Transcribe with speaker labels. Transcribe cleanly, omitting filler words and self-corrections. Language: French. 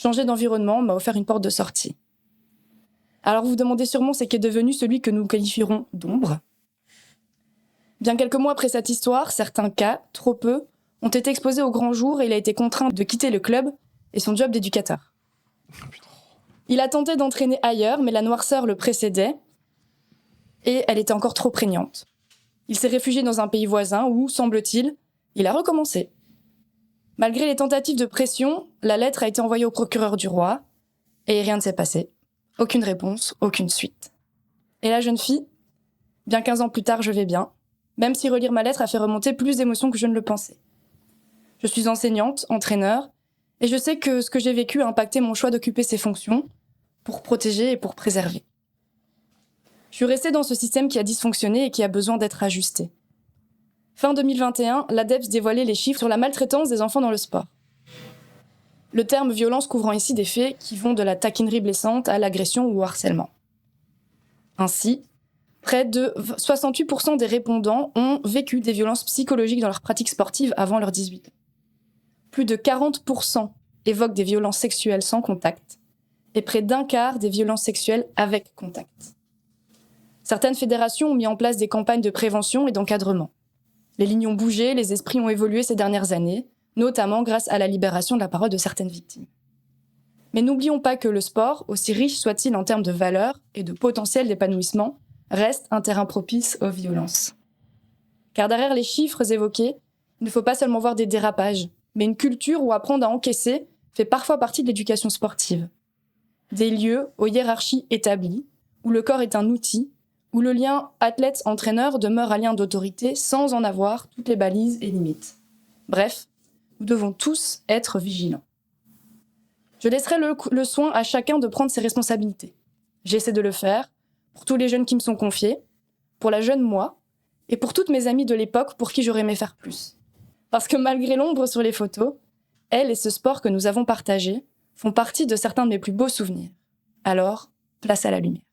Speaker 1: Changer d'environnement m'a offert une porte de sortie. Alors vous vous demandez sûrement ce qu'est devenu celui que nous qualifierons d'ombre. Bien quelques mois après cette histoire, certains cas, trop peu, ont été exposés au grand jour et il a été contraint de quitter le club et son job d'éducateur. Il a tenté d'entraîner ailleurs, mais la noirceur le précédait et elle était encore trop prégnante. Il s'est réfugié dans un pays voisin où, semble-t-il, il a recommencé. Malgré les tentatives de pression, la lettre a été envoyée au procureur du roi et rien ne s'est passé. Aucune réponse, aucune suite. Et la jeune fille, bien 15 ans plus tard, je vais bien, même si relire ma lettre a fait remonter plus d'émotions que je ne le pensais. Je suis enseignante, entraîneur, et je sais que ce que j'ai vécu a impacté mon choix d'occuper ces fonctions pour protéger et pour préserver. Je suis restée dans ce système qui a dysfonctionné et qui a besoin d'être ajusté. Fin 2021, l'ADEPS dévoilait les chiffres sur la maltraitance des enfants dans le sport. Le terme violence couvrant ici des faits qui vont de la taquinerie blessante à l'agression ou au harcèlement. Ainsi, près de 68% des répondants ont vécu des violences psychologiques dans leur pratique sportive avant leurs 18 ans. Plus de 40% évoquent des violences sexuelles sans contact et près d'un quart des violences sexuelles avec contact. Certaines fédérations ont mis en place des campagnes de prévention et d'encadrement. Les lignes ont bougé, les esprits ont évolué ces dernières années, notamment grâce à la libération de la parole de certaines victimes. Mais n'oublions pas que le sport, aussi riche soit-il en termes de valeurs et de potentiel d'épanouissement, reste un terrain propice aux violences. Car derrière les chiffres évoqués, il ne faut pas seulement voir des dérapages, mais une culture où apprendre à encaisser fait parfois partie de l'éducation sportive. Des lieux aux hiérarchies établies, où le corps est un outil, où le lien athlète-entraîneur demeure un lien d'autorité sans en avoir toutes les balises et limites. Bref, nous devons tous être vigilants. Je laisserai le soin à chacun de prendre ses responsabilités. J'essaie de le faire pour tous les jeunes qui me sont confiés, pour la jeune moi, et pour toutes mes amies de l'époque pour qui j'aurais aimé faire plus. Parce que malgré l'ombre sur les photos, elle et ce sport que nous avons partagé font partie de certains de mes plus beaux souvenirs. Alors, place à la lumière.